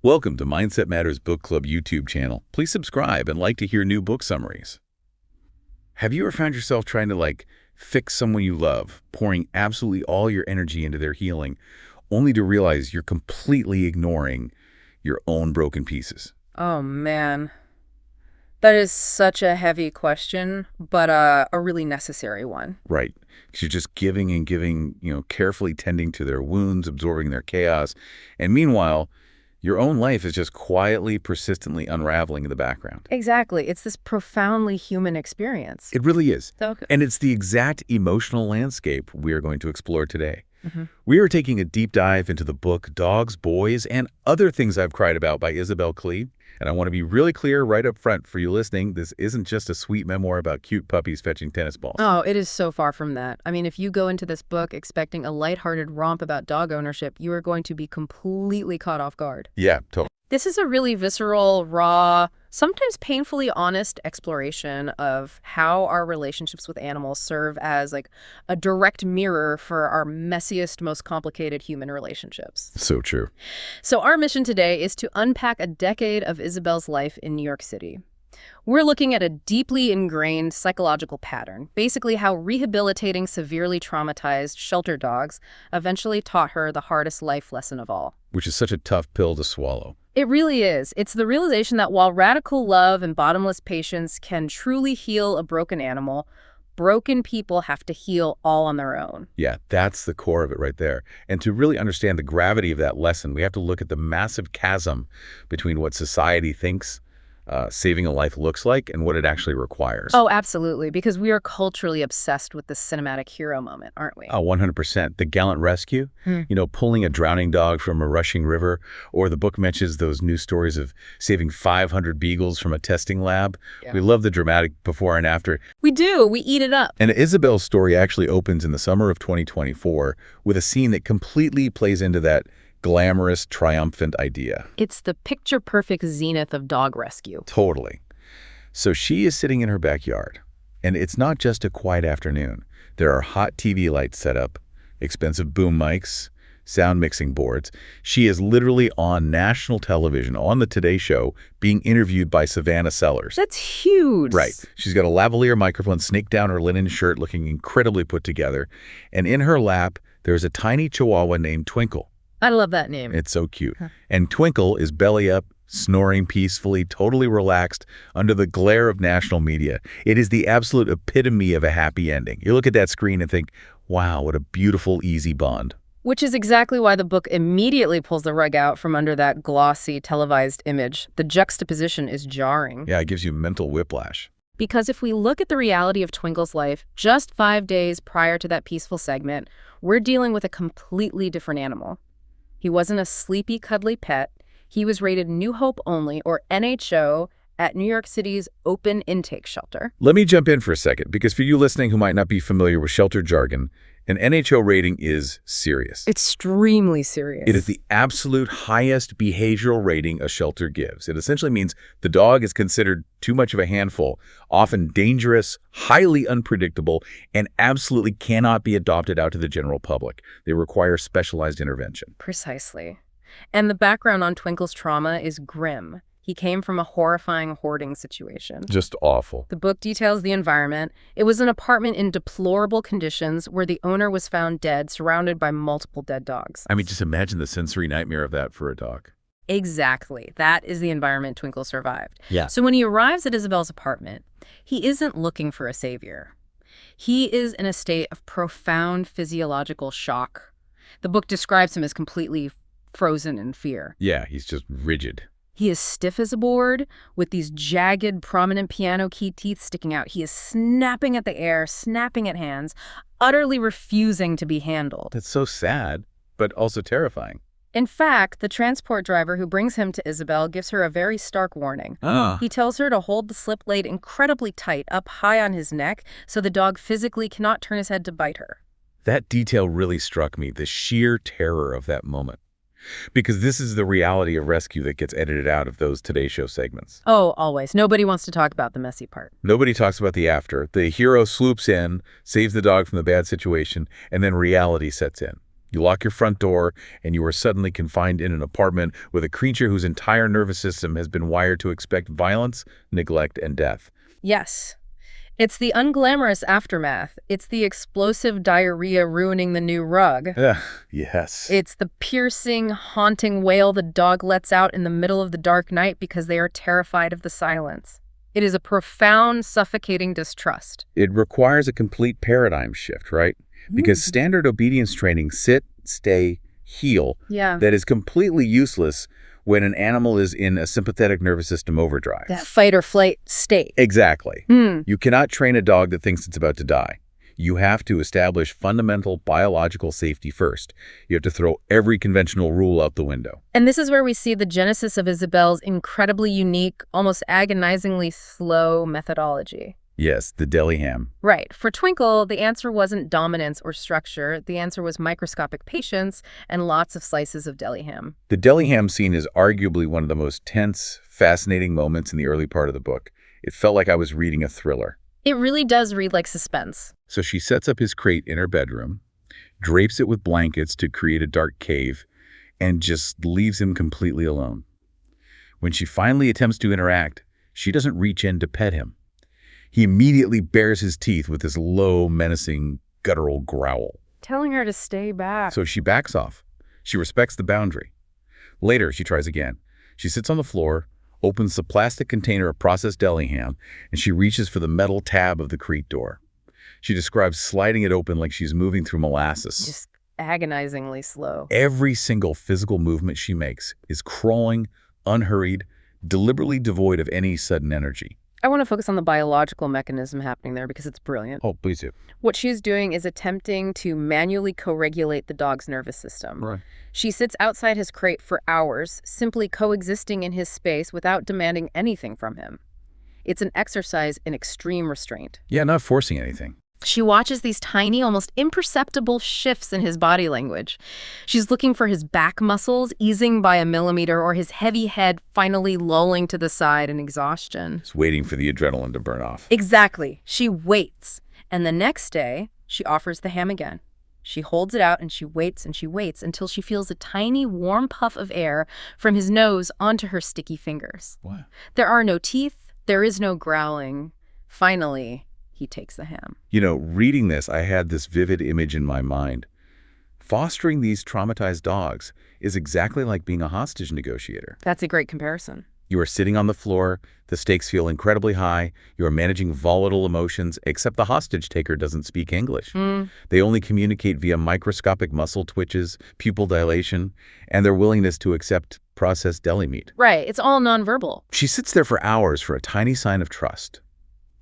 Welcome to Mindset Matters Book Club YouTube channel. Please subscribe and like to hear new book summaries. Have you ever found yourself trying to fix someone you love, pouring absolutely all your energy into their healing, only to realize you're completely ignoring your own broken pieces? Oh, man. That is such a heavy question, but a really necessary one. Right. Because you're just giving and giving, carefully tending to their wounds, absorbing their chaos. And meanwhile, your own life is just quietly, persistently unraveling in the background. Exactly. It's this profoundly human experience. It really is. Okay. And it's the exact emotional landscape we are going to explore today. We are taking a deep dive into the book Dogs, Boys, and Other Things I've Cried About by Isabel Klee. And I want to be really clear right up front for you listening, this isn't just a sweet memoir about cute puppies fetching tennis balls. Oh, it is so far from that. I mean, if you go into this book expecting a lighthearted romp about dog ownership, you are going to be completely caught off guard. Yeah, totally. This is a really visceral, raw, sometimes painfully honest exploration of how our relationships with animals serve as a direct mirror for our messiest, most complicated human relationships. So true. So our mission today is to unpack a decade of Isabel's life in New York City. We're looking at a deeply ingrained psychological pattern, basically how rehabilitating severely traumatized shelter dogs eventually taught her the hardest life lesson of all. Which is such a tough pill to swallow. It really is. It's the realization that while radical love and bottomless patience can truly heal a broken animal, broken people have to heal all on their own. Yeah, that's the core of it right there. And to really understand the gravity of that lesson, we have to look at the massive chasm between what society thinks saving a life looks like and what it actually requires. Oh, absolutely, because we are culturally obsessed with the cinematic hero moment, aren't we? Oh, 100%. The gallant rescue, pulling a drowning dog from a rushing river, or the book mentions those news stories of saving 500 beagles from a testing lab. Yeah. We love the dramatic before and after. We do. We eat it up. And Isabel's story actually opens in the summer of 2024 with a scene that completely plays into that glamorous, triumphant idea. It's the picture-perfect zenith of dog rescue. Totally. So she is sitting in her backyard, and it's not just a quiet afternoon. There are hot TV lights set up, expensive boom mics, sound mixing boards. She is literally on national television, on the Today Show, being interviewed by Savannah Sellers. That's huge. Right. She's got a lavalier microphone snaked down her linen shirt, looking incredibly put together. And in her lap, there's a tiny chihuahua named Twinkle. I love that name. It's so cute. And Twinkle is belly up, snoring peacefully, totally relaxed under the glare of national media. It is the absolute epitome of a happy ending. You look at that screen and think, wow, what a beautiful, easy bond. Which is exactly why the book immediately pulls the rug out from under that glossy, televised image. The juxtaposition is jarring. Yeah, it gives you mental whiplash. Because if we look at the reality of Twinkle's life just 5 days prior to that peaceful segment, we're dealing with a completely different animal. He wasn't a sleepy, cuddly pet. He was rated New Hope Only, or NHO, at New York City's open intake shelter. Let me jump in for a second, because for you listening who might not be familiar with shelter jargon, an NHO rating is serious. Extremely serious. It is the absolute highest behavioral rating a shelter gives. It essentially means the dog is considered too much of a handful, often dangerous, highly unpredictable, and absolutely cannot be adopted out to the general public. They require specialized intervention. Precisely. And the background on Twinkle's trauma is grim. He came from a horrifying hoarding situation. Just awful. The book details the environment. It was an apartment in deplorable conditions where the owner was found dead, surrounded by multiple dead dogs. I mean, just imagine the sensory nightmare of that for a dog. Exactly. That is the environment Twinkle survived. Yeah. So when he arrives at Isabel's apartment, he isn't looking for a savior. He is in a state of profound physiological shock. The book describes him as completely frozen in fear. Yeah, he's just rigid. He is stiff as a board, with these jagged, prominent piano key teeth sticking out. He is snapping at the air, snapping at hands, utterly refusing to be handled. That's so sad, but also terrifying. In fact, the transport driver who brings him to Isabel gives her a very stark warning. Ah. He tells her to hold the slip blade incredibly tight, up high on his neck, so the dog physically cannot turn his head to bite her. That detail really struck me, the sheer terror of that moment. Because this is the reality of rescue that gets edited out of those Today Show segments. Oh, always. Nobody wants to talk about the messy part. Nobody talks about the after. The hero swoops in, saves the dog from the bad situation, and then reality sets in. You lock your front door, and you are suddenly confined in an apartment with a creature whose entire nervous system has been wired to expect violence, neglect, and death. Yes. It's the unglamorous aftermath. It's the explosive diarrhea ruining the new rug. Yes. It's the piercing, haunting wail the dog lets out in the middle of the dark night because they are terrified of the silence. It is a profound, suffocating distrust. It requires a complete paradigm shift, right? Because standard obedience training, sit, stay, heel, Yeah. that is completely useless when an animal is in a sympathetic nervous system overdrive. That fight or flight state. Exactly. You cannot train a dog that thinks it's about to die. You have to establish fundamental biological safety first. You have to throw every conventional rule out the window. And this is where we see the genesis of Isabel's incredibly unique, almost agonizingly slow methodology. Yes, the deli ham. Right. For Twinkle, the answer wasn't dominance or structure. The answer was microscopic patience and lots of slices of deli ham. The deli ham scene is arguably one of the most tense, fascinating moments in the early part of the book. It felt like I was reading a thriller. It really does read like suspense. So she sets up his crate in her bedroom, drapes it with blankets to create a dark cave, and just leaves him completely alone. When she finally attempts to interact, she doesn't reach in to pet him. He immediately bares his teeth with this low, menacing, guttural growl. Telling her to stay back. So she backs off. She respects the boundary. Later, she tries again. She sits on the floor, opens the plastic container of processed deli ham, and she reaches for the metal tab of the crate door. She describes sliding it open like she's moving through molasses. Just agonizingly slow. Every single physical movement she makes is crawling, unhurried, deliberately devoid of any sudden energy. I want to focus on the biological mechanism happening there because it's brilliant. Oh, please do. What she's doing is attempting to manually co-regulate the dog's nervous system. Right. She sits outside his crate for hours, simply coexisting in his space without demanding anything from him. It's an exercise in extreme restraint. Yeah, not forcing anything. She watches these tiny, almost imperceptible shifts in his body language. She's looking for his back muscles easing by a millimeter or his heavy head finally lolling to the side in exhaustion. Just waiting for the adrenaline to burn off. Exactly. She waits. And the next day, she offers the ham again. She holds it out and she waits until she feels a tiny, warm puff of air from his nose onto her sticky fingers. What? There are no teeth. There is no growling. Finally, he takes the ham. You know, reading this, I had this vivid image in my mind. Fostering these traumatized dogs is exactly like being a hostage negotiator. That's a great comparison. You are sitting on the floor, the stakes feel incredibly high, you are managing volatile emotions, except the hostage taker doesn't speak English. They only communicate via microscopic muscle twitches, pupil dilation, and their willingness to accept processed deli meat. Right, it's all nonverbal. She sits there for hours for a tiny sign of trust.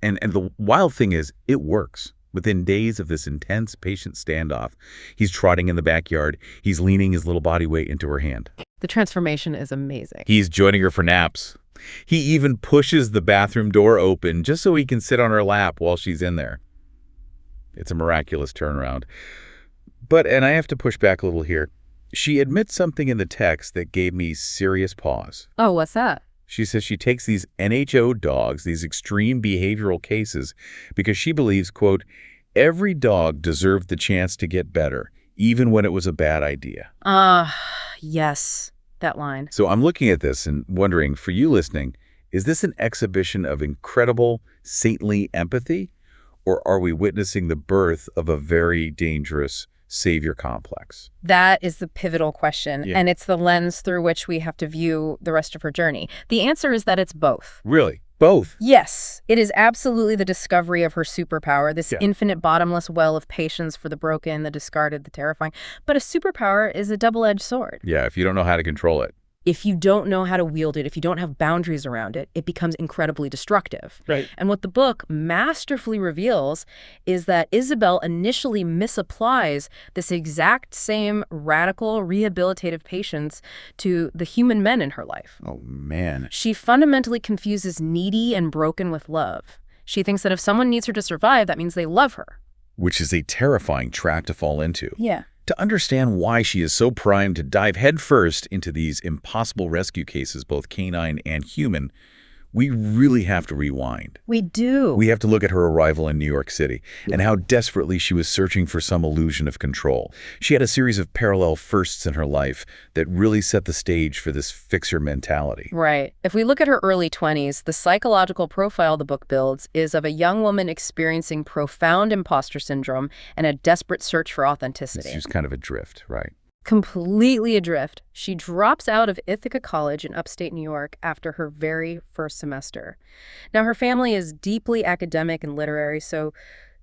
And the wild thing is, it works. Within days of this intense patient standoff, he's trotting in the backyard. He's leaning his little body weight into her hand. The transformation is amazing. He's joining her for naps. He even pushes the bathroom door open just so he can sit on her lap while she's in there. It's a miraculous turnaround. But, and I have to push back a little here, she admits something in the text that gave me serious pause. Oh, what's that? She says she takes these NHO dogs, these extreme behavioral cases, because she believes, quote, every dog deserved the chance to get better, even when it was a bad idea. Yes, that line. So I'm looking at this and wondering, for you listening, is this an exhibition of incredible, saintly empathy, or are we witnessing the birth of a very dangerous savior complex? That is the pivotal question, Yeah. and it's the lens through which we have to view the rest of her journey. The answer is that it's both. Really? Both? Yes, it is absolutely the discovery of her superpower, this Yeah. infinite bottomless well of patience for the broken, the discarded, the terrifying. But a superpower is a double-edged sword. Yeah, if you don't know how to control it. If you don't know how to wield it, if you don't have boundaries around it, it becomes incredibly destructive. Right. And what the book masterfully reveals is that Isabel initially misapplies this exact same radical rehabilitative patience to the human men in her life. Oh, man. She fundamentally confuses needy and broken with love. She thinks that if someone needs her to survive, that means they love her. Which is a terrifying trap to fall into. Yeah. To understand why she is so primed to dive headfirst into these impossible rescue cases, both canine and human, we really have to rewind. We do. We have to look at her arrival in New York City and how desperately she was searching for some illusion of control. She had a series of parallel firsts in her life that really set the stage for this fixer mentality. Right. If we look at her early 20s, the psychological profile the book builds is of a young woman experiencing profound imposter syndrome and a desperate search for authenticity. She was kind of adrift, right? Completely adrift. She drops out of Ithaca College in upstate New York after her very first semester. Now, her family is deeply academic and literary, so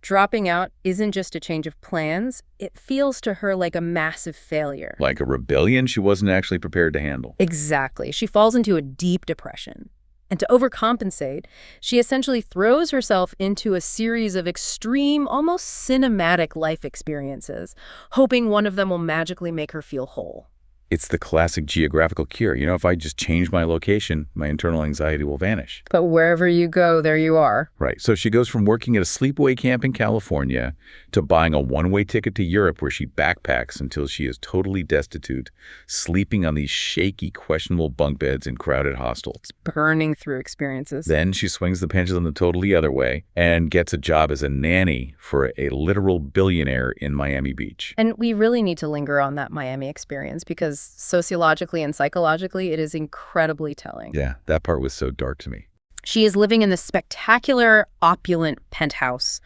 dropping out isn't just a change of plans. It feels to her like a massive failure. Like a rebellion she wasn't actually prepared to handle. Exactly. She falls into a deep depression. And to overcompensate, she essentially throws herself into a series of extreme, almost cinematic life experiences, hoping one of them will magically make her feel whole. It's the classic geographical cure. You know, if I just change my location, my internal anxiety will vanish. But wherever you go, there you are. Right. So she goes from working at a sleepaway camp in California to buying a one-way ticket to Europe where she backpacks until she is totally destitute, sleeping on these shaky, questionable bunk beds in crowded hostels. Burning through experiences. Then she swings the pendulum the totally other way and gets a job as a nanny for a literal billionaire in Miami Beach. And we really need to linger on that Miami experience because sociologically and psychologically, it is incredibly telling. Yeah, that part was so dark to me. She is living in this spectacular, opulent penthouse,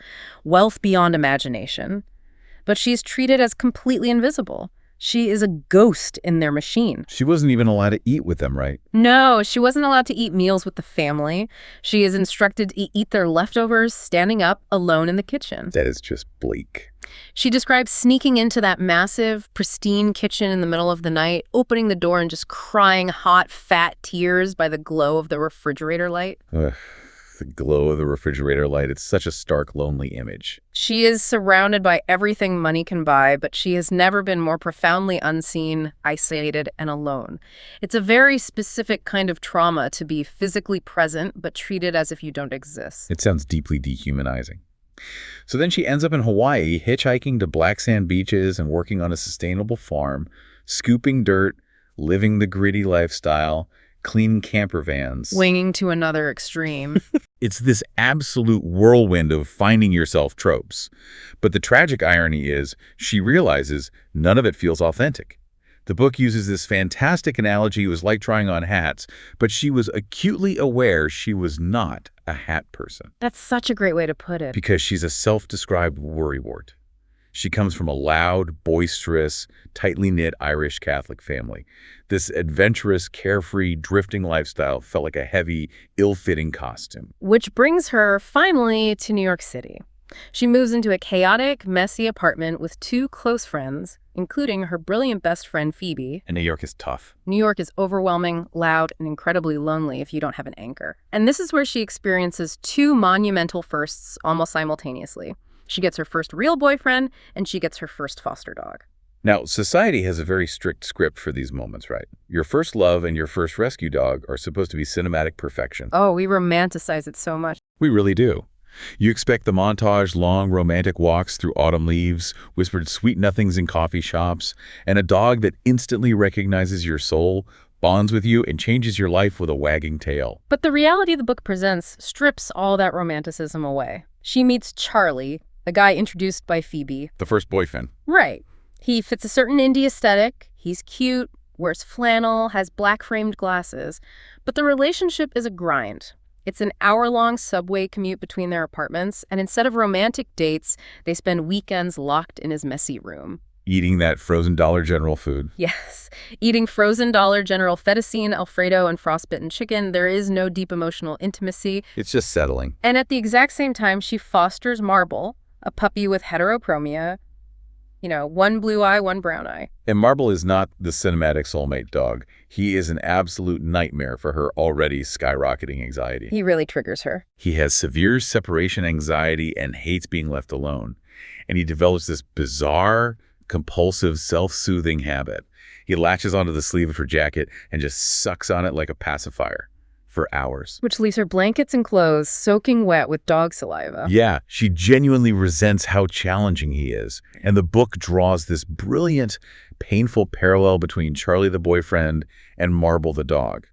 wealth beyond imagination, but she's treated as completely invisible. She is a ghost in their machine. She wasn't even allowed to eat with them, right? No, she wasn't allowed to eat meals with the family. She is instructed to eat their leftovers standing up alone in the kitchen. That is just bleak. She describes sneaking into that massive, pristine kitchen in the middle of the night, opening the door and just crying hot, fat tears by the glow of the refrigerator light. Ugh, the glow of the refrigerator light. It's such a stark, lonely image. She is surrounded by everything money can buy, but she has never been more profoundly unseen, isolated, and alone. It's a very specific kind of trauma to be physically present, but treated as if you don't exist. It sounds deeply dehumanizing. So then she ends up in Hawaii, hitchhiking to black sand beaches and working on a sustainable farm, scooping dirt, living the gritty lifestyle, cleaning camper vans. Winging to another extreme. It's this absolute whirlwind of finding yourself tropes. But the tragic irony is she realizes none of it feels authentic. The book uses this fantastic analogy. It was like trying on hats, but she was acutely aware she was not a hat person. That's such a great way to put it. Because she's a self-described worrywart. She comes from a loud, boisterous, tightly knit Irish Catholic family. This adventurous, carefree, drifting lifestyle felt like a heavy, ill-fitting costume. Which brings her finally to New York City. She moves into a chaotic, messy apartment with two close friends, including her brilliant best friend, Phoebe. And New York is tough. New York is overwhelming, loud, and incredibly lonely if you don't have an anchor. And this is where she experiences two monumental firsts almost simultaneously. She gets her first real boyfriend, and she gets her first foster dog. Now, society has a very strict script for these moments, right? Your first love and your first rescue dog are supposed to be cinematic perfection. Oh, we romanticize it so much. We really do. You expect the montage, long romantic walks through autumn leaves, whispered sweet nothings in coffee shops, and a dog that instantly recognizes your soul, bonds with you, and changes your life with a wagging tail. But the reality the book presents strips all that romanticism away. She meets Charlie, a guy introduced by Phoebe. The first boyfriend. Right. He fits a certain indie aesthetic. He's cute, wears flannel, has black-framed glasses. But the relationship is a grind. It's an hour-long subway commute between their apartments, and instead of romantic dates, they spend weekends locked in his messy room. Eating that frozen Dollar General food. Yes. Eating frozen Dollar General fettuccine, Alfredo, and frostbitten chicken. There is no deep emotional intimacy. It's just settling. And at the exact same time, she fosters Marble, a puppy with heterochronia. You know, one blue eye, one brown eye. And Marble is not the cinematic soulmate dog. He is an absolute nightmare for her already skyrocketing anxiety. He really triggers her. He has severe separation anxiety and hates being left alone. And he develops this bizarre, compulsive, self-soothing habit. He latches onto the sleeve of her jacket and just sucks on it like a pacifier for hours. Which leaves her blankets and clothes soaking wet with dog saliva. Yeah, she genuinely resents how challenging he is. And the book draws this brilliant, painful parallel between Charlie the boyfriend and Marble the dog.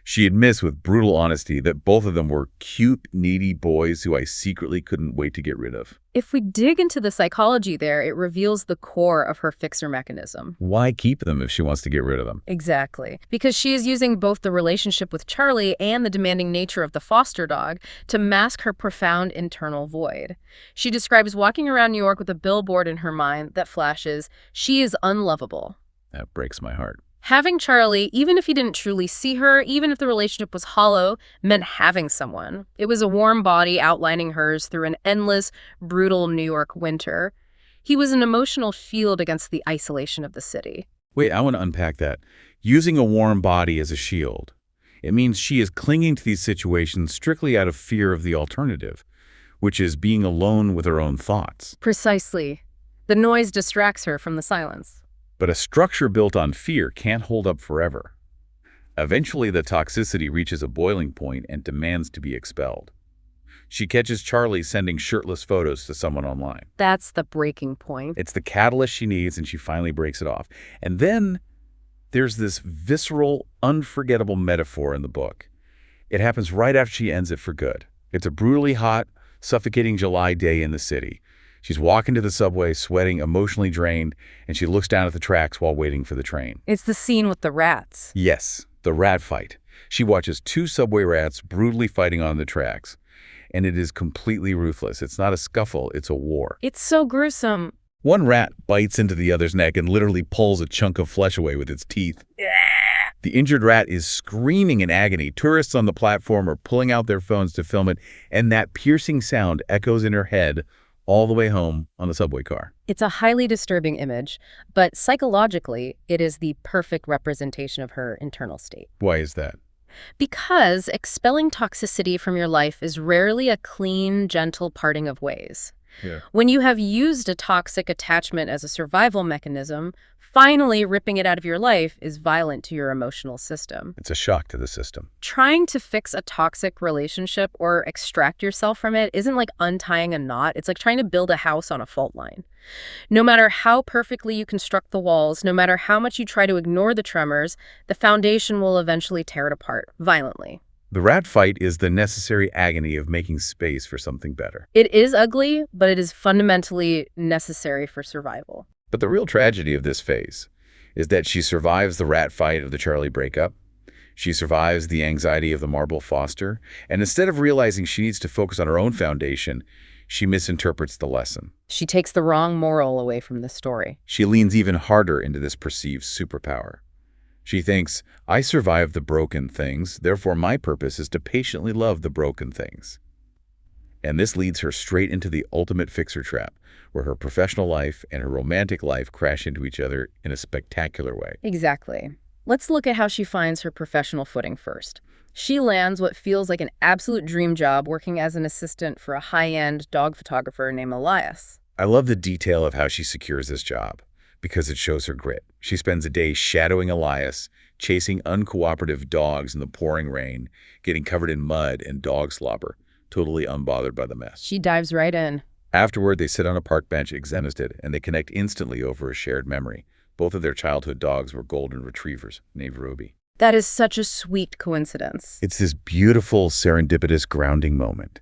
She admits with brutal honesty that both of them were cute, needy boys who I secretly couldn't wait to get rid of. If we dig into the psychology there, it reveals the core of her fixer mechanism. Why keep them if she wants to get rid of them? Exactly. Because she is using both the relationship with Charlie and the demanding nature of the foster dog to mask her profound internal void. She describes walking around New York with a billboard in her mind that flashes, "She is unlovable." That breaks my heart. Having Charlie, even if he didn't truly see her, even if the relationship was hollow, meant having someone. It was a warm body outlining hers through an endless, brutal New York winter. He was an emotional shield against the isolation of the city. Wait, I want to unpack that. Using a warm body as a shield. It means she is clinging to these situations strictly out of fear of the alternative, which is being alone with her own thoughts. Precisely. The noise distracts her from the silence. But a structure built on fear can't hold up forever. Eventually, the toxicity reaches a boiling point and demands to be expelled. She catches Charlie sending shirtless photos to someone online. That's the breaking point. It's the catalyst she needs, and she finally breaks it off. And then there's this visceral, unforgettable metaphor in the book. It happens right after she ends it for good. It's a brutally hot, suffocating July day in the city. She's walking to the subway, sweating, emotionally drained, and she looks down at the tracks while waiting for the train. It's the scene with the rats. Yes, the rat fight. She watches two subway rats brutally fighting on the tracks, and it is completely ruthless. It's not a scuffle, it's a war. It's so gruesome. One rat bites into the other's neck and literally pulls a chunk of flesh away with its teeth. The injured rat is screaming in agony. Tourists on the platform are pulling out their phones to film it, and that piercing sound echoes in her head all the way home on the subway car. It's a highly disturbing image, but psychologically, it is the perfect representation of her internal state. Why is that? Because expelling toxicity from your life is rarely a clean, gentle parting of ways. Yeah. When you have used a toxic attachment as a survival mechanism, finally ripping it out of your life is violent to your emotional system. It's a shock to the system. Trying to fix a toxic relationship or extract yourself from it isn't like untying a knot. It's like trying to build a house on a fault line. No matter how perfectly you construct the walls, no matter how much you try to ignore the tremors, the foundation will eventually tear it apart, violently. The rat fight is the necessary agony of making space for something better. It is ugly, but it is fundamentally necessary for survival. But the real tragedy of this phase is that she survives the rat fight of the Charlie breakup. She survives the anxiety of the marble foster. And instead of realizing she needs to focus on her own foundation, she misinterprets the lesson. She takes the wrong moral away from the story. She leans even harder into this perceived superpower. She thinks, I survived the broken things, therefore my purpose is to patiently love the broken things. And this leads her straight into the ultimate fixer trap, where her professional life and her romantic life crash into each other in a spectacular way. Exactly. Let's look at how she finds her professional footing first. She lands what feels like an absolute dream job working as an assistant for a high-end dog photographer named Elias. I love the detail of how she secures this job, because it shows her grit. She spends a day shadowing Elias, chasing uncooperative dogs in the pouring rain, getting covered in mud and dog slobber, totally unbothered by the mess. She dives right in. Afterward, they sit on a park bench exhausted, and they connect instantly over a shared memory. Both of their childhood dogs were golden retrievers named Ruby. That is such a sweet coincidence. It's this beautiful, serendipitous grounding moment.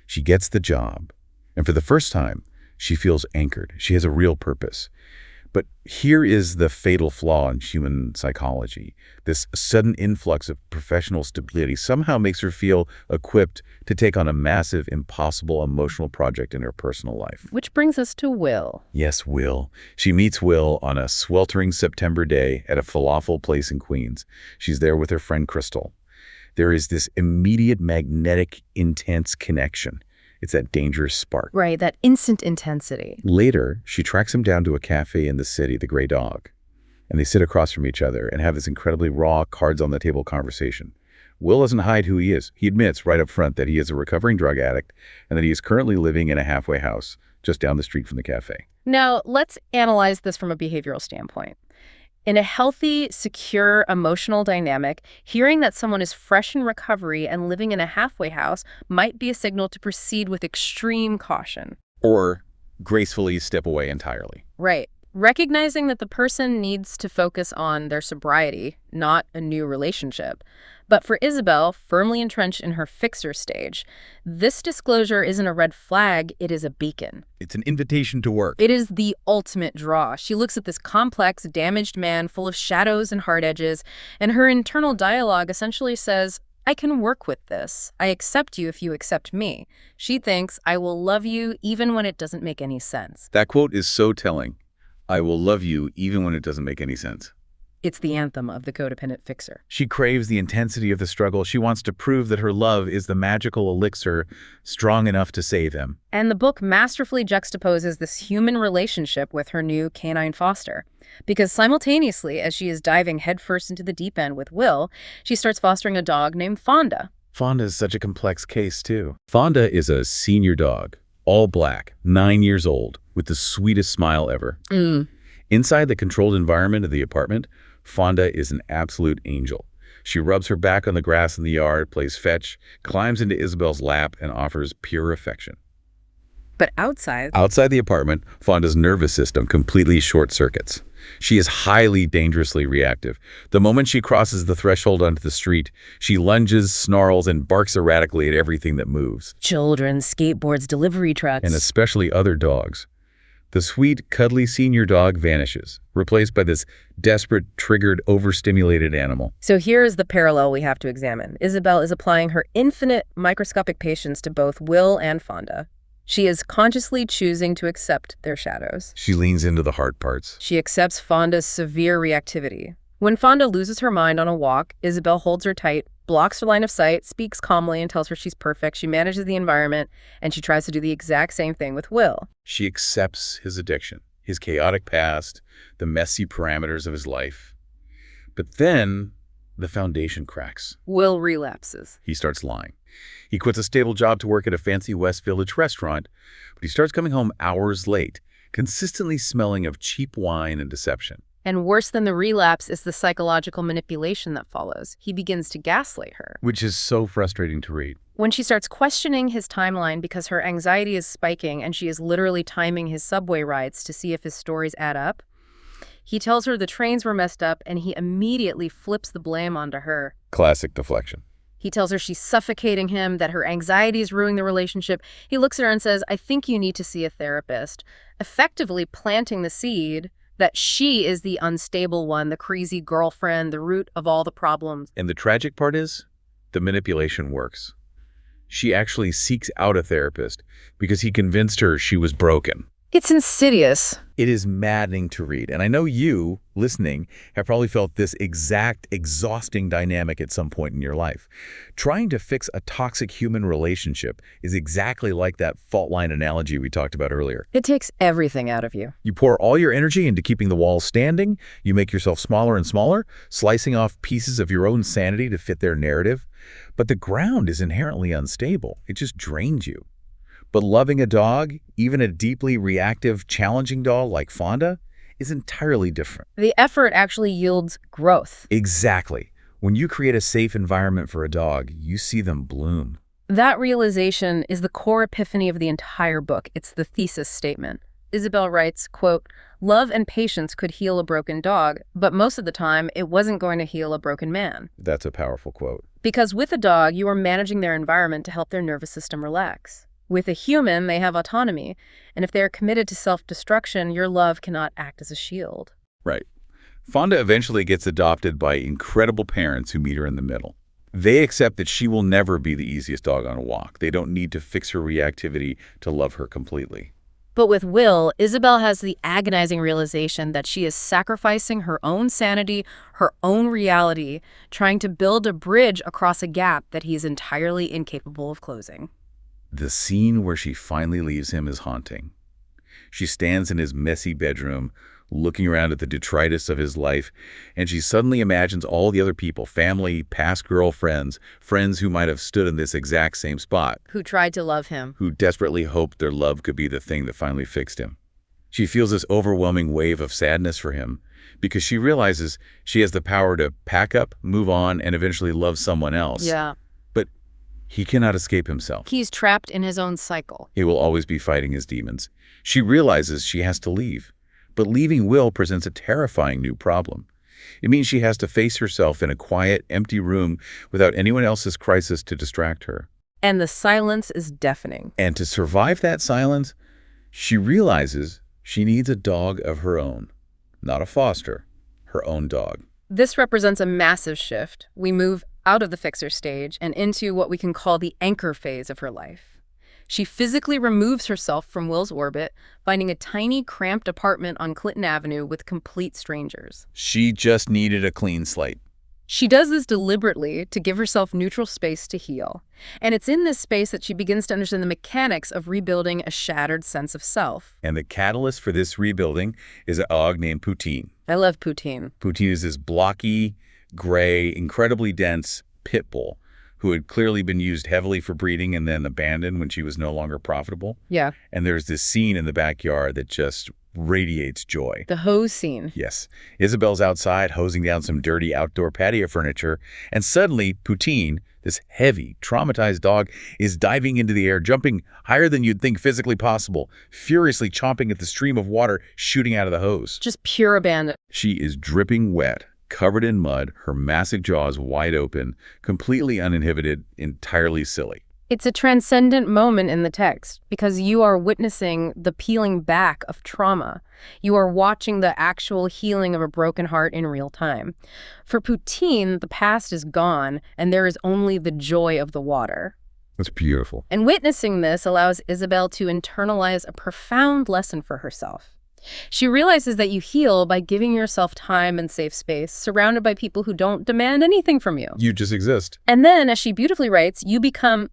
She gets the job, and for the first time, she feels anchored. She has a real purpose. But here is the fatal flaw in human psychology. This sudden influx of professional stability somehow makes her feel equipped to take on a massive, impossible emotional project in her personal life. Which brings us to Will. Yes, Will. She meets Will on a sweltering September day at a falafel place in Queens. She's there with her friend Crystal. There is this immediate, magnetic, intense connection. It's that dangerous spark. Right, that instant intensity. Later, she tracks him down to a cafe in the city, the Gray Dog, and they sit across from each other and have this incredibly raw, cards-on-the-table conversation. Will doesn't hide who he is. He admits right up front that he is a recovering drug addict and that he is currently living in a halfway house just down the street from the cafe. Now, let's analyze this from a behavioral standpoint. In a healthy, secure, emotional dynamic, hearing that someone is fresh in recovery and living in a halfway house might be a signal to proceed with extreme caution. Or gracefully step away entirely. Right. recognizing that the person needs to focus on their sobriety, not a new relationship. But for Isabel, firmly entrenched in her fixer stage, this disclosure isn't a red flag, it is a beacon. It's an invitation to work. It is the ultimate draw. She looks at this complex, damaged man full of shadows and hard edges, and her internal dialogue essentially says, I can work with this. I accept you if you accept me. She thinks, I will love you even when it doesn't make any sense. That quote is so telling. I will love you even when it doesn't make any sense. It's the anthem of the codependent fixer. She craves the intensity of the struggle. She wants to prove that her love is the magical elixir strong enough to save him. And the book masterfully juxtaposes this human relationship with her new canine foster. Because simultaneously, as she is diving headfirst into the deep end with Will, she starts fostering a dog named Fonda. Fonda is such a complex case, too. Fonda is a senior dog, all black, 9 years old, with the sweetest smile ever. Inside the controlled environment of the apartment, Fonda is an absolute angel. She rubs her back on the grass in the yard, plays fetch, climbs into Isabel's lap, and offers pure affection. But outside the apartment, Fonda's nervous system completely short-circuits. She is highly dangerously reactive. The moment she crosses the threshold onto the street, she lunges, snarls, and barks erratically at everything that moves. children, skateboards, delivery trucks. And especially other dogs. The sweet, cuddly senior dog vanishes, replaced by this desperate, triggered, overstimulated animal. So here is the parallel we have to examine. Isabel is applying her infinite microscopic patience to both Will and Fonda. She is consciously choosing to accept their shadows. She leans into the hard parts. She accepts Fonda's severe reactivity. When Fonda loses her mind on a walk, Isabel holds her tight, blocks her line of sight, speaks calmly and tells her she's perfect. She manages the environment, and she tries to do the exact same thing with Will. She accepts his addiction, his chaotic past, the messy parameters of his life. But then the foundation cracks. Will relapses. He starts lying. He quits a stable job to work at a fancy West Village restaurant, but he starts coming home hours late, consistently smelling of cheap wine and deception. And worse than the relapse is the psychological manipulation that follows. He begins to gaslight her. Which is so frustrating to read. When she starts questioning his timeline because her anxiety is spiking and she is literally timing his subway rides to see if his stories add up, he tells her the trains were messed up and he immediately flips the blame onto her. Classic deflection. He tells her she's suffocating him, that her anxiety is ruining the relationship. He looks at her and says, I think you need to see a therapist, effectively planting the seed that she is the unstable one, the crazy girlfriend, the root of all the problems. And the tragic part is, the manipulation works. She actually seeks out a therapist because he convinced her she was broken. It's insidious. It is maddening to read. And I know you, listening, have probably felt this exact exhausting dynamic at some point in your life. Trying to fix a toxic human relationship is exactly like that fault line analogy we talked about earlier. It takes everything out of you. You pour all your energy into keeping the walls standing. You make yourself smaller and smaller, slicing off pieces of your own sanity to fit their narrative. But the ground is inherently unstable. It just drains you. But loving a dog, even a deeply reactive, challenging dog like Fonda, is entirely different. The effort actually yields growth. Exactly. When you create a safe environment for a dog, you see them bloom. That realization is the core epiphany of the entire book. It's the thesis statement. Isabel writes, quote, love and patience could heal a broken dog, but most of the time it wasn't going to heal a broken man. That's a powerful quote. Because with a dog, you are managing their environment to help their nervous system relax. With a human, they have autonomy, and if they are committed to self-destruction, your love cannot act as a shield. Right. Fonda eventually gets adopted by incredible parents who meet her in the middle. They accept that she will never be the easiest dog on a walk. They don't need to fix her reactivity to love her completely. But with Will, Isabel has the agonizing realization that she is sacrificing her own sanity, her own reality, trying to build a bridge across a gap that he is entirely incapable of closing. The scene where she finally leaves him is haunting. She stands in his messy bedroom, looking around at the detritus of his life, and she suddenly imagines all the other people, family, past girlfriends, friends who might have stood in this exact same spot. Who tried to love him. Who desperately hoped their love could be the thing that finally fixed him. She feels this overwhelming wave of sadness for him because she realizes she has the power to pack up, move on, and eventually love someone else. Yeah. But he cannot escape himself. He's trapped in his own cycle. He will always be fighting his demons. She realizes she has to leave. But leaving Will presents a terrifying new problem. It means she has to face herself in a quiet, empty room without anyone else's crisis to distract her. And the silence is deafening. And to survive that silence, she realizes she needs a dog of her own. Not a foster, her own dog. This represents a massive shift. We move out of the fixer stage and into what we can call the anchor phase of her life. She physically removes herself from Will's orbit, finding a tiny, cramped apartment on Clinton Avenue with complete strangers. She just needed a clean slate. She does this deliberately to give herself neutral space to heal. And it's in this space that she begins to understand the mechanics of rebuilding a shattered sense of self. And the catalyst for this rebuilding is a dog named Poutine. I love Poutine. Poutine is this blocky, gray, incredibly dense pit bull who had clearly been used heavily for breeding and then abandoned when she was no longer profitable. Yeah. And there's this scene in the backyard that just radiates joy. The hose scene. Yes. Isabel's outside hosing down some dirty outdoor patio furniture, and suddenly Poutine, this heavy, traumatized dog, is diving into the air, jumping higher than you'd think physically possible, furiously chomping at the stream of water shooting out of the hose. Just pure abandon. She is dripping wet, covered in mud, her massive jaws wide open, completely uninhibited, entirely silly. It's a transcendent moment in the text because you are witnessing the peeling back of trauma. You are watching the actual healing of a broken heart in real time. For Poutine, the past is gone and there is only the joy of the water. That's beautiful. And witnessing this allows Isabel to internalize a profound lesson for herself. She realizes that you heal by giving yourself time and safe space, surrounded by people who don't demand anything from you. You just exist. And then, as she beautifully writes, you become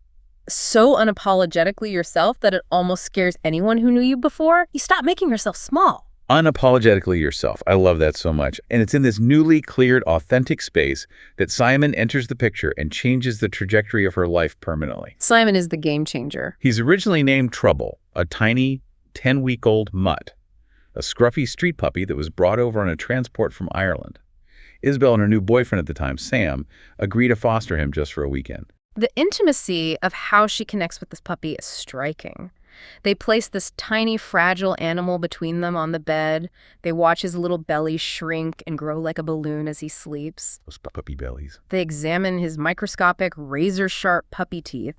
so unapologetically yourself that it almost scares anyone who knew you before. You stop making yourself small. Unapologetically yourself. I love that so much. And it's in this newly cleared, authentic space that Simon enters the picture and changes the trajectory of her life permanently. Simon is the game changer. He's originally named Trouble, a tiny 10-week-old mutt, a scruffy street puppy that was brought over on a transport from Ireland. Isabel and her new boyfriend at the time, Sam, agree to foster him just for a weekend. The intimacy of how she connects with this puppy is striking. They place this tiny, fragile animal between them on the bed. They watch his little belly shrink and grow like a balloon as he sleeps. Those puppy bellies. They examine his microscopic, razor-sharp puppy teeth.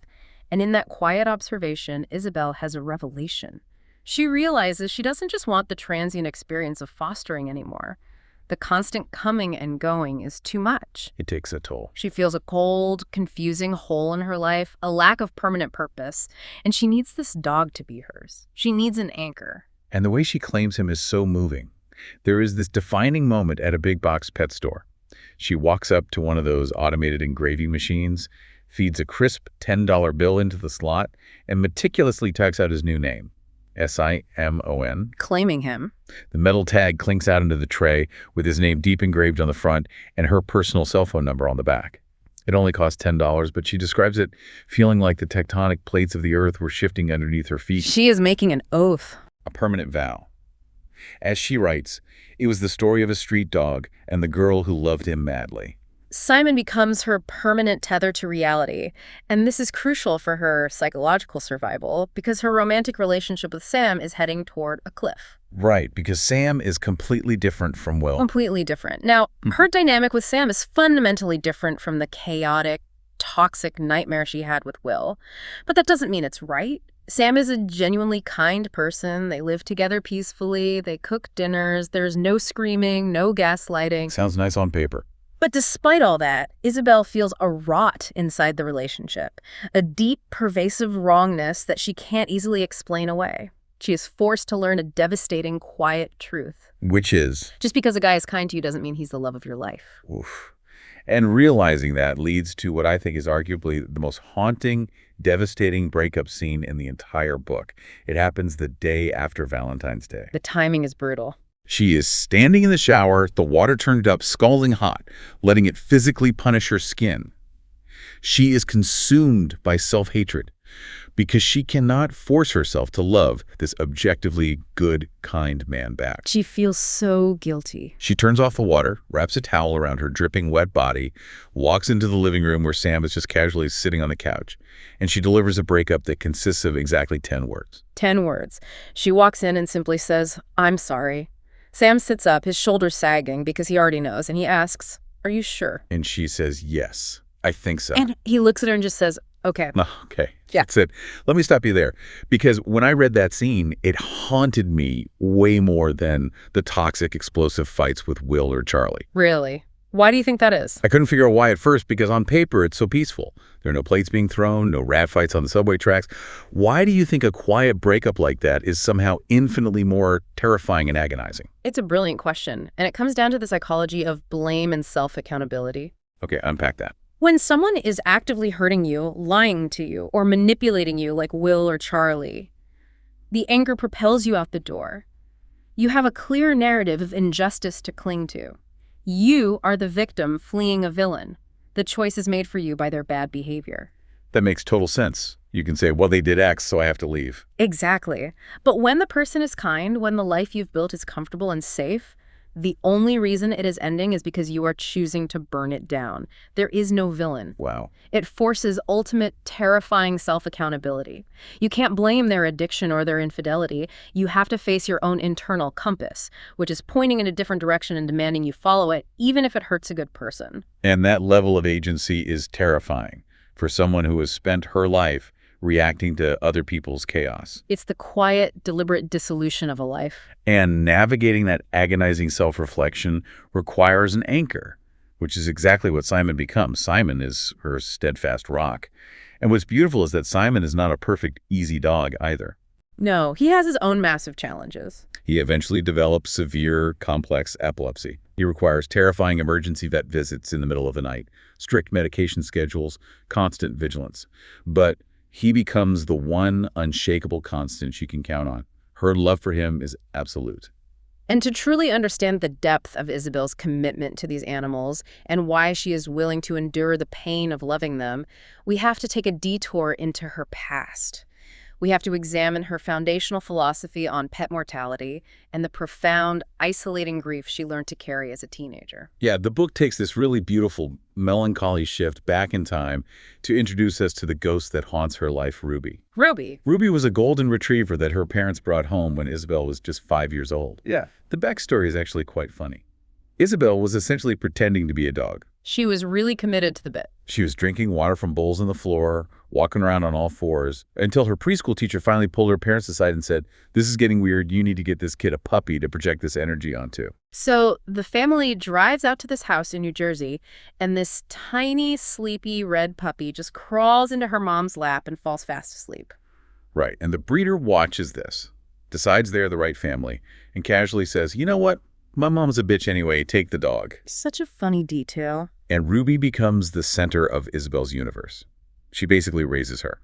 And in that quiet observation, Isabel has a revelation. She realizes she doesn't just want the transient experience of fostering anymore. The constant coming and going is too much. It takes a toll. She feels a cold, confusing hole in her life, a lack of permanent purpose, and she needs this dog to be hers. She needs an anchor. And the way she claims him is so moving. There is this defining moment at a big box pet store. She walks up to one of those automated engraving machines, feeds a crisp $10 bill into the slot, and meticulously types out his new name. Simon. Claiming him. The metal tag clinks out into the tray with his name deep engraved on the front and her personal cell phone number on the back. It only cost $10, but she describes it feeling like the tectonic plates of the earth were shifting underneath her feet. She is making an oath. A permanent vow. As she writes, it was the story of a street dog and the girl who loved him madly. Simon becomes her permanent tether to reality, and this is crucial for her psychological survival because her romantic relationship with Sam is heading toward a cliff. Right, because Sam is completely different from Will. Completely different. Now, her dynamic with Sam is fundamentally different from the chaotic, toxic nightmare she had with Will. But that doesn't mean it's right. Sam is a genuinely kind person. They live together peacefully. They cook dinners. There's no screaming, no gaslighting. Sounds nice on paper. But despite all that, Isabel feels a rot inside the relationship, a deep, pervasive wrongness that she can't easily explain away. She is forced to learn a devastating, quiet truth. Which is? Just because a guy is kind to you doesn't mean he's the love of your life. Oof. And realizing that leads to what I think is arguably the most haunting, devastating breakup scene in the entire book. It happens the day after Valentine's Day. The timing is brutal. She is standing in the shower, the water turned up, scalding hot, letting it physically punish her skin. She is consumed by self-hatred because she cannot force herself to love this objectively good, kind man back. She feels so guilty. She turns off the water, wraps a towel around her dripping wet body, walks into the living room where Sam is just casually sitting on the couch, and she delivers a breakup that consists of exactly 10 words. 10 words. She walks in and simply says, "I'm sorry." Sam sits up, his shoulders sagging because he already knows, and he asks, "Are you sure?" And she says, yes, I think so. And he looks at her and just says, "Okay." Okay. Yeah. That's it. Let me stop you there. Because when I read that scene, it haunted me way more than the toxic, explosive fights with Will or Charlie. Really? Why do you think that is? I couldn't figure out why at first, because on paper it's so peaceful. There are no plates being thrown, no rat fights on the subway tracks. Why do you think a quiet breakup like that is somehow infinitely more terrifying and agonizing? It's a brilliant question, and it comes down to the psychology of blame and self-accountability. Okay, unpack that. When someone is actively hurting you, lying to you, or manipulating you like Will or Charlie, the anger propels you out the door. You have a clear narrative of injustice to cling to. You are the victim fleeing a villain. The choice is made for you by their bad behavior. That makes total sense. You can say, well, they did X, so I have to leave. Exactly. But when the person is kind, when the life you've built is comfortable and safe, the only reason it is ending is because you are choosing to burn it down. There is no villain. Wow. It forces ultimate, terrifying self-accountability. You can't blame their addiction or their infidelity. You have to face your own internal compass, which is pointing in a different direction and demanding you follow it, even if it hurts a good person. And that level of agency is terrifying for someone who has spent her life reacting to other people's chaos. It's the quiet, deliberate dissolution of a life. And navigating that agonizing self-reflection requires an anchor, which is exactly what Simon becomes. Simon is her steadfast rock. And what's beautiful is that Simon is not a perfect, easy dog either. No, he has his own massive challenges. He eventually develops severe, complex epilepsy. He requires terrifying emergency vet visits in the middle of the night, strict medication schedules, constant vigilance. But he becomes the one unshakable constant she can count on. Her love for him is absolute. And to truly understand the depth of Isabel's commitment to these animals and why she is willing to endure the pain of loving them, we have to take a detour into her past. We have to examine her foundational philosophy on pet mortality and the profound, isolating grief she learned to carry as a teenager. Yeah, the book takes this really beautiful, melancholy shift back in time to introduce us to the ghost that haunts her life, Ruby. Ruby. Ruby was a golden retriever that her parents brought home when Isabel was just 5 years old. Yeah. The backstory is actually quite funny. Isabel was essentially pretending to be a dog. She was really committed to the bit. She was drinking water from bowls on the floor, walking around on all fours, until her preschool teacher finally pulled her parents aside and said, "This is getting weird. You need to get this kid a puppy to project this energy onto." So the family drives out to this house in New Jersey, and this tiny, sleepy red puppy just crawls into her mom's lap and falls fast asleep. Right, and the breeder watches this, decides they're the right family, and casually says, "You know what? My mom's a bitch anyway. Take the dog." Such a funny detail. And Ruby becomes the center of Isabel's universe. She basically raises her.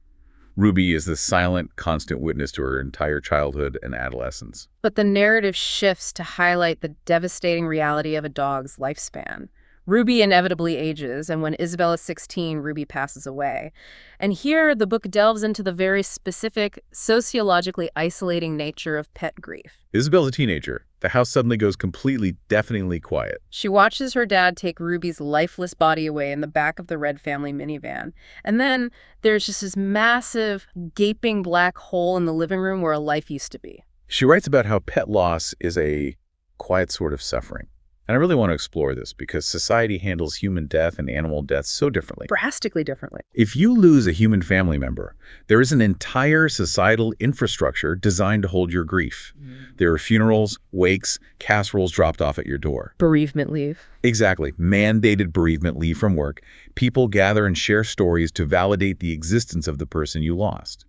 Ruby is the silent, constant witness to her entire childhood and adolescence. But the narrative shifts to highlight the devastating reality of a dog's lifespan. Ruby inevitably ages, and when Isabel is 16, Ruby passes away. And here, the book delves into the very specific, sociologically isolating nature of pet grief. Isabel's a teenager. The house suddenly goes completely, deafeningly quiet. She watches her dad take Ruby's lifeless body away in the back of the Red family minivan. And then there's just this massive, gaping black hole in the living room where a life used to be. She writes about how pet loss is a quiet sort of suffering. And I really want to explore this because society handles human death and animal death so differently. Drastically differently. If you lose a human family member, there is an entire societal infrastructure designed to hold your grief. There are funerals, wakes, casseroles dropped off at your door. Bereavement leave. Exactly. Mandated bereavement leave from work. People gather and share stories to validate the existence of the person you lost.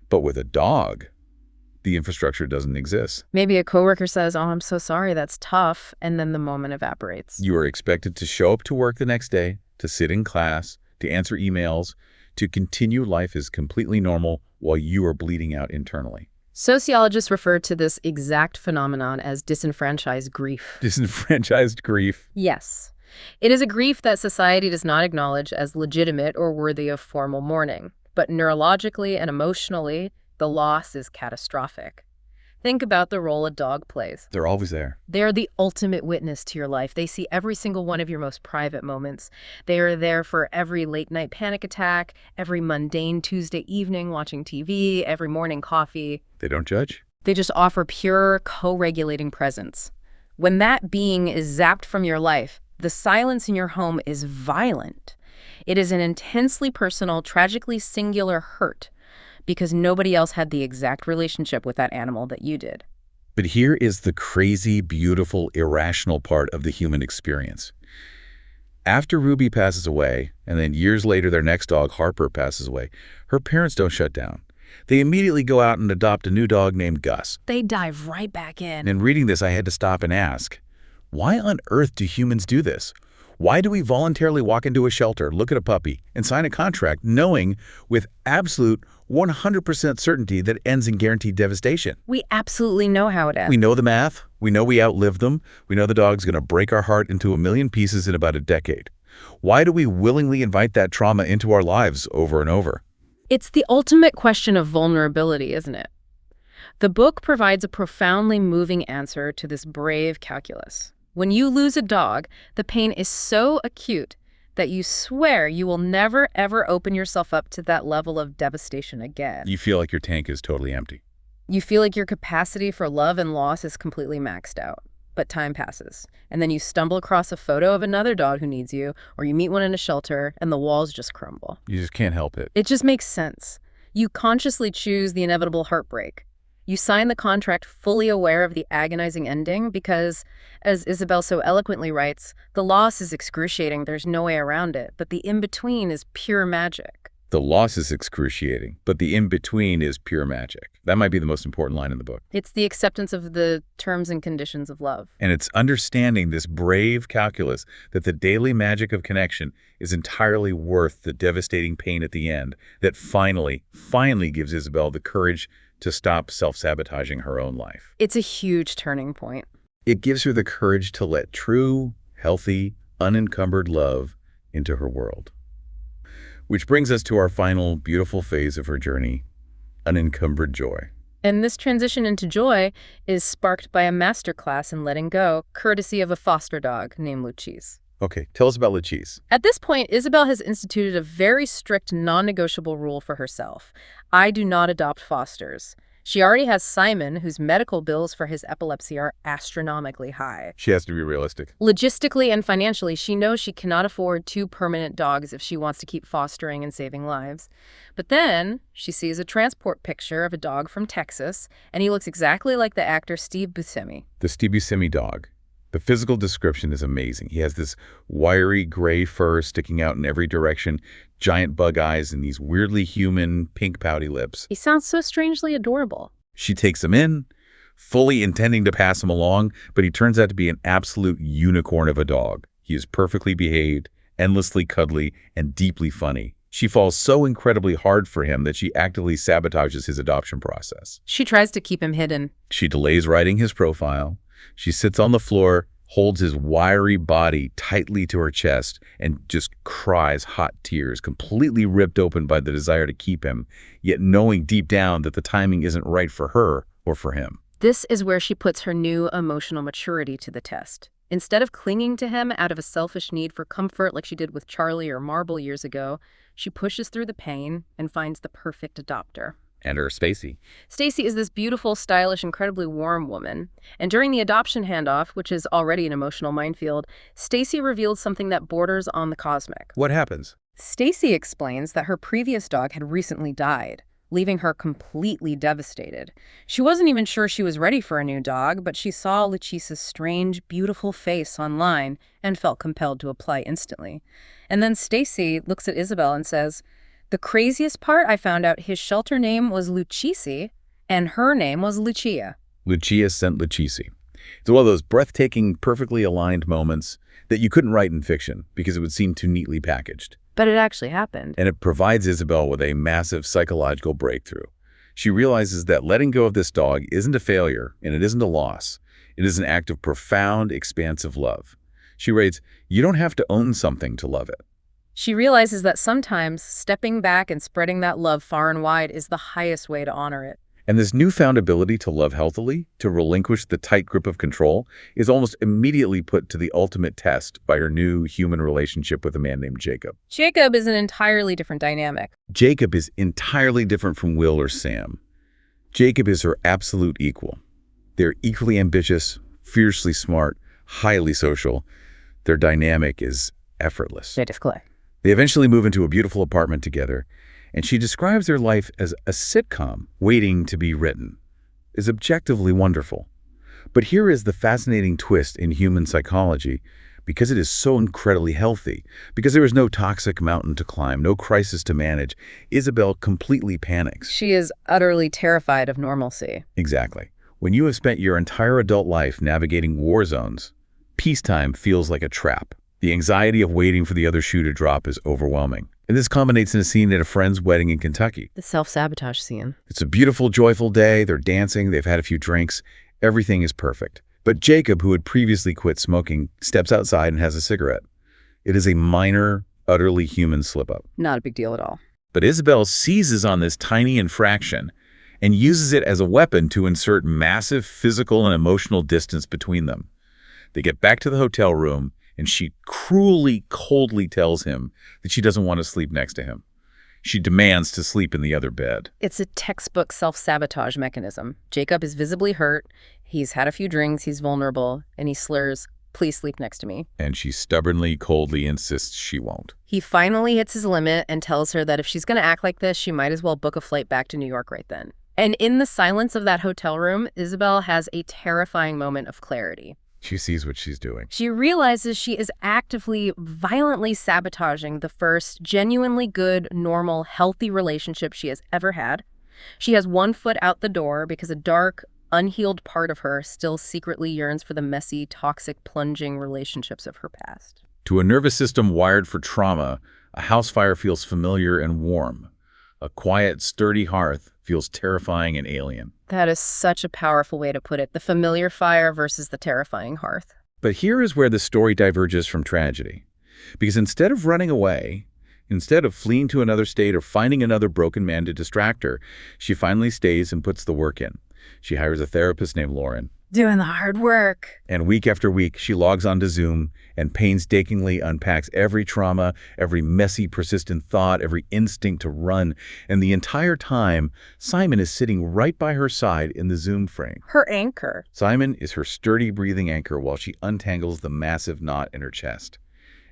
But with a dog, the infrastructure doesn't exist. Maybe a coworker says, "Oh, I'm so sorry, that's tough," and then the moment evaporates. You are expected to show up to work the next day, to sit in class, to answer emails, to continue life as completely normal while you are bleeding out internally. Sociologists refer to this exact phenomenon as disenfranchised grief. Disenfranchised grief. Yes. It is a grief that society does not acknowledge as legitimate or worthy of formal mourning. But neurologically and emotionally, the loss is catastrophic. Think about the role a dog plays. They're always there. They are the ultimate witness to your life. They see every single one of your most private moments. They are there for every late-night panic attack, every mundane Tuesday evening watching TV, every morning coffee. They don't judge. They just offer pure, co-regulating presence. When that being is zapped from your life, the silence in your home is violent. It is an intensely personal, tragically singular hurt because nobody else had the exact relationship with that animal that you did. But here is the crazy, beautiful, irrational part of the human experience. After Ruby passes away, and then years later their next dog, Harper, passes away, her parents don't shut down. They immediately go out and adopt a new dog named Gus. They dive right back in. And in reading this, I had to stop and ask, why on earth do humans do this? Why do we voluntarily walk into a shelter, look at a puppy, and sign a contract knowing with absolute 100% certainty that it ends in guaranteed devastation? We absolutely know how it ends. We know the math. We know we outlive them. We know the dog's going to break our heart into a million pieces in about a decade. Why do we willingly invite that trauma into our lives over and over? It's the ultimate question of vulnerability, isn't it? The book provides a profoundly moving answer to this brave calculus. When you lose a dog, the pain is so acute that you swear you will never, ever open yourself up to that level of devastation again. You feel like your tank is totally empty. You feel like your capacity for love and loss is completely maxed out. But time passes, and then you stumble across a photo of another dog who needs you, or you meet one in a shelter, and the walls just crumble. You just can't help it. It just makes sense. You consciously choose the inevitable heartbreak. You sign the contract fully aware of the agonizing ending because, as Isabel so eloquently writes, the loss is excruciating, there's no way around it, but the in-between is pure magic. The loss is excruciating, but the in-between is pure magic. That might be the most important line in the book. It's the acceptance of the terms and conditions of love. And it's understanding this brave calculus that the daily magic of connection is entirely worth the devastating pain at the end that finally gives Isabel the courage to stop self-sabotaging her own life. It's a huge turning point. It gives her the courage to let true, healthy, unencumbered love into her world. Which brings us to our final beautiful phase of her journey, unencumbered joy. And this transition into joy is sparked by a masterclass in letting go, courtesy of a foster dog named Luchise. Okay, tell us about Luchise. At this point, Isabel has instituted a very strict, non-negotiable rule for herself. I do not adopt fosters. She already has Simon, whose medical bills for his epilepsy are astronomically high. She has to be realistic. Logistically and financially, she knows she cannot afford 2 permanent dogs if she wants to keep fostering and saving lives. But then she sees a transport picture of a dog from Texas, and he looks exactly like the actor Steve Buscemi. The Steve Buscemi dog. The physical description is amazing. He has this wiry gray fur sticking out in every direction, giant bug eyes, and these weirdly human pink pouty lips. He sounds so strangely adorable. She takes him in, fully intending to pass him along, but he turns out to be an absolute unicorn of a dog. He is perfectly behaved, endlessly cuddly, and deeply funny. She falls so incredibly hard for him that she actively sabotages his adoption process. She tries to keep him hidden. She delays writing his profile. She sits on the floor, holds his wiry body tightly to her chest, and just cries hot tears, completely ripped open by the desire to keep him, yet knowing deep down that the timing isn't right for her or for him. This is where she puts her new emotional maturity to the test. Instead of clinging to him out of a selfish need for comfort like she did with Charlie or Marble years ago, she pushes through the pain and finds the perfect adopter. And her Stacy. Stacy is this beautiful, stylish, incredibly warm woman. And during the adoption handoff, which is already an emotional minefield, Stacy reveals something that borders on the cosmic. What happens? Stacy explains that her previous dog had recently died, leaving her completely devastated. She wasn't even sure she was ready for a new dog, but she saw Luchise's strange, beautiful face online and felt compelled to apply instantly. And then Stacy looks at Isabel and says, "The craziest part, I found out his shelter name was Luchise, and her name was Lucia." Lucia sent Luchise. It's one of those breathtaking, perfectly aligned moments that you couldn't write in fiction because it would seem too neatly packaged. But it actually happened. And it provides Isabel with a massive psychological breakthrough. She realizes that letting go of this dog isn't a failure, and it isn't a loss. It is an act of profound, expansive love. She writes, "You don't have to own something to love it." She realizes that sometimes stepping back and spreading that love far and wide is the highest way to honor it. And this newfound ability to love healthily, to relinquish the tight grip of control, is almost immediately put to the ultimate test by her new human relationship with a man named Jacob. Jacob is an entirely different dynamic. Jacob is entirely different from Will or Sam. Jacob is her absolute equal. They're equally ambitious, fiercely smart, highly social. Their dynamic is effortless. Native Clay. They eventually move into a beautiful apartment together, and she describes their life as a sitcom waiting to be written. It's objectively wonderful. But here is the fascinating twist in human psychology. Because it is so incredibly healthy, because there is no toxic mountain to climb, no crisis to manage, Isabel completely panics. She is utterly terrified of normalcy. Exactly. When you have spent your entire adult life navigating war zones, peacetime feels like a trap. The anxiety of waiting for the other shoe to drop is overwhelming. And this culminates in a scene at a friend's wedding in Kentucky. The self-sabotage scene. It's a beautiful, joyful day. They're dancing. They've had a few drinks. Everything is perfect. But Jacob, who had previously quit smoking, steps outside and has a cigarette. It is a minor, utterly human slip-up. Not a big deal at all. But Isabel seizes on this tiny infraction and uses it as a weapon to insert massive physical and emotional distance between them. They get back to the hotel room, and she cruelly, coldly tells him that she doesn't want to sleep next to him. She demands to sleep in the other bed. It's a textbook self-sabotage mechanism. Jacob is visibly hurt. He's had a few drinks. He's vulnerable. And he slurs, "Please sleep next to me." And she stubbornly, coldly insists she won't. He finally hits his limit and tells her that if she's going to act like this, she might as well book a flight back to New York right then. And in the silence of that hotel room, Isabel has a terrifying moment of clarity. She sees what she's doing. She realizes she is actively, violently sabotaging the first genuinely good, normal, healthy relationship she has ever had. She has one foot out the door because a dark, unhealed part of her still secretly yearns for the messy, toxic, plunging relationships of her past. To a nervous system wired for trauma, a house fire feels familiar and warm. A quiet, sturdy hearth feels terrifying and alien. That is such a powerful way to put it. The familiar fire versus the terrifying hearth. But here is where the story diverges from tragedy. Because instead of running away, instead of fleeing to another state or finding another broken man to distract her, she finally stays and puts the work in. She hires a therapist named Lauren. Doing the hard work. And week after week, she logs onto Zoom and painstakingly unpacks every trauma, every messy, persistent thought, every instinct to run. And the entire time, Simon is sitting right by her side in the Zoom frame. Her anchor. Simon is her sturdy, breathing anchor while she untangles the massive knot in her chest.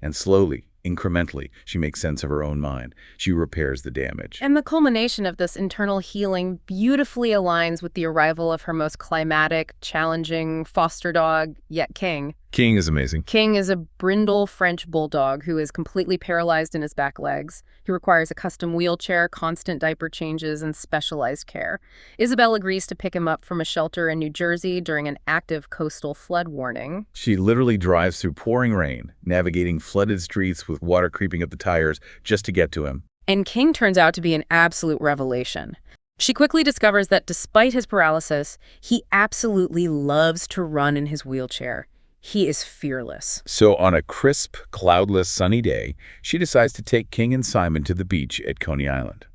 And slowly, incrementally, she makes sense of her own mind. She repairs the damage. And the culmination of this internal healing beautifully aligns with the arrival of her most climatic, challenging foster dog, yet King. King is amazing. King is a brindle French bulldog who is completely paralyzed in his back legs. He requires a custom wheelchair, constant diaper changes, and specialized care. Isabel agrees to pick him up from a shelter in New Jersey during an active coastal flood warning. She literally drives through pouring rain, navigating flooded streets with water creeping up the tires just to get to him. And King turns out to be an absolute revelation. She quickly discovers that despite his paralysis, he absolutely loves to run in his wheelchair. He is fearless. So on a crisp, cloudless, sunny day, she decides to take King and Simon to the beach at Coney Island.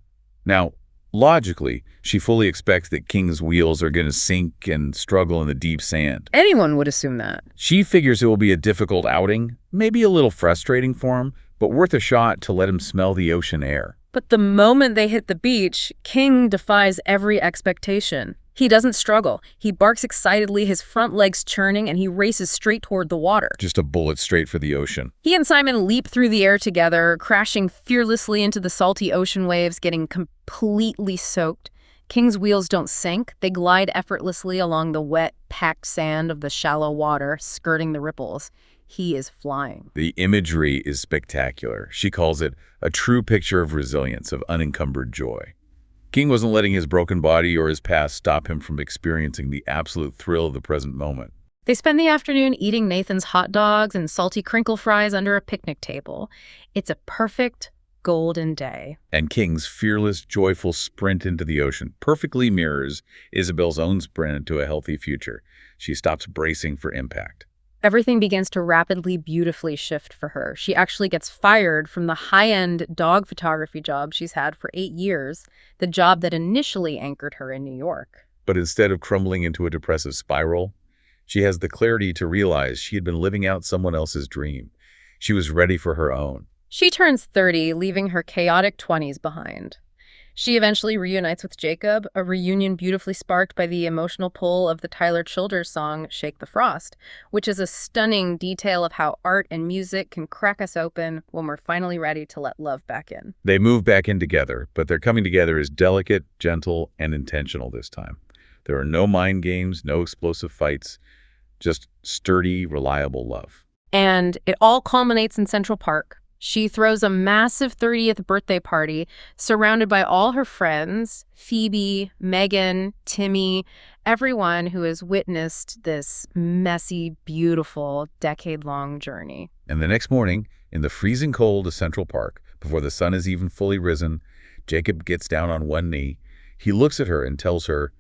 Now, logically, she fully expects that King's wheels are going to sink and struggle in the deep sand. Anyone would assume that. She figures it will be a difficult outing, maybe a little frustrating for him, but worth a shot to let him smell the ocean air. But the moment they hit the beach, King defies every expectation. He doesn't struggle. He barks excitedly, his front legs churning, and he races straight toward the water. Just a bullet straight for the ocean. He and Simon leap through the air together, crashing fearlessly into the salty ocean waves, getting completely soaked. King's wheels don't sink. They glide effortlessly along the wet, packed sand of the shallow water, skirting the ripples. He is flying. The imagery is spectacular. She calls it a true picture of resilience, of unencumbered joy. King wasn't letting his broken body or his past stop him from experiencing the absolute thrill of the present moment. They spend the afternoon eating Nathan's hot dogs and salty crinkle fries under a picnic table. It's a perfect, golden day. And King's fearless, joyful sprint into the ocean perfectly mirrors Isabel's own sprint into a healthy future. She stops bracing for impact. Everything begins to rapidly, beautifully shift for her. She actually gets fired from the high-end dog photography job she's had for 8 years, the job that initially anchored her in New York. But instead of crumbling into a depressive spiral, she has the clarity to realize she had been living out someone else's dream. She was ready for her own. She turns 30, leaving her chaotic 20s behind. She eventually reunites with Jacob, a reunion beautifully sparked by the emotional pull of the Tyler Childers song Shake the Frost, which is a stunning detail of how art and music can crack us open when we're finally ready to let love back in. They move back in together, but their coming together is delicate, gentle, and intentional this time. There are no mind games, no explosive fights, just sturdy, reliable love. And it all culminates in Central Park. She throws a massive 30th birthday party surrounded by all her friends, Phoebe, Megan, Timmy, everyone who has witnessed this messy, beautiful, decade-long journey. And the next morning, in the freezing cold of Central Park, before the sun is even fully risen, Jacob gets down on one knee. He looks at her and tells her,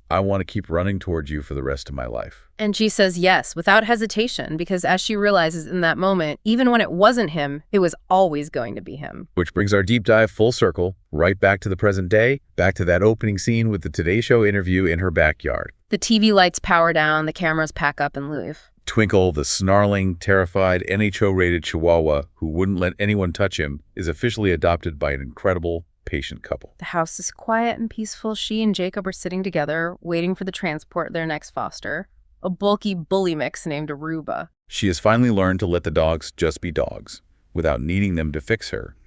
"I want to keep running towards you for the rest of my life." And she says yes, without hesitation, because as she realizes in that moment, even when it wasn't him, it was always going to be him. Which brings our deep dive full circle, right back to the present day, back to that opening scene with the Today Show interview in her backyard. The TV lights power down, the cameras pack up and leave. Twinkle, the snarling, terrified, NHO-rated Chihuahua who wouldn't let anyone touch him, is officially adopted by an incredible, patient couple. The house is quiet and peaceful. She and Jacob are sitting together, waiting for the transport of their next foster, a bulky bully mix named Aruba. She has finally learned to let the dogs just be dogs, without needing them to fix her,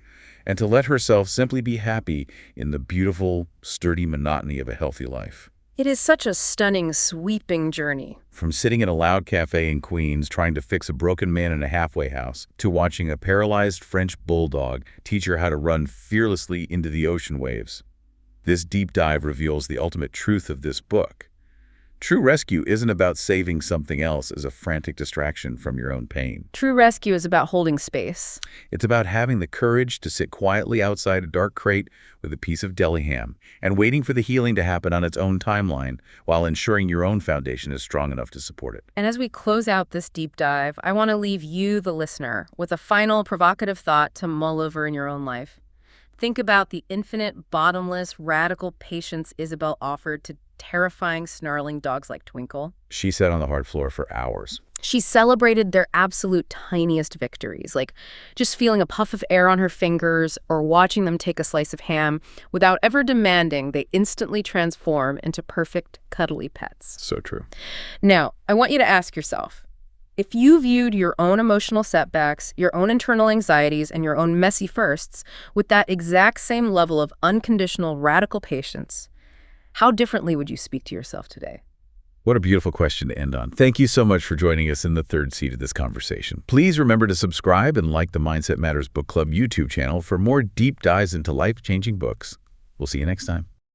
and to let herself simply be happy in the beautiful, sturdy monotony of a healthy life. It is such a stunning, sweeping journey. From sitting in a loud cafe in Queens trying to fix a broken man in a halfway house, to watching a paralyzed French bulldog teach her how to run fearlessly into the ocean waves. This deep dive reveals the ultimate truth of this book. True rescue isn't about saving something else as a frantic distraction from your own pain. True rescue is about holding space. It's about having the courage to sit quietly outside a dark crate with a piece of deli ham and waiting for the healing to happen on its own timeline while ensuring your own foundation is strong enough to support it. And as we close out this deep dive, I want to leave you, the listener, with a final provocative thought to mull over in your own life. Think about the infinite, bottomless, radical patience Isabel offered to terrifying, snarling dogs like Twinkle. She sat on the hard floor for hours. She celebrated their absolute tiniest victories, like just feeling a puff of air on her fingers or watching them take a slice of ham without ever demanding they instantly transform into perfect, cuddly pets. So true. Now, I want you to ask yourself, if you viewed your own emotional setbacks, your own internal anxieties, and your own messy firsts with that exact same level of unconditional, radical patience, how differently would you speak to yourself today? What a beautiful question to end on. Thank you so much for joining us in the third seat of this conversation. Please remember to subscribe and like the Mindset Matters Book Club YouTube channel for more deep dives into life-changing books. We'll see you next time.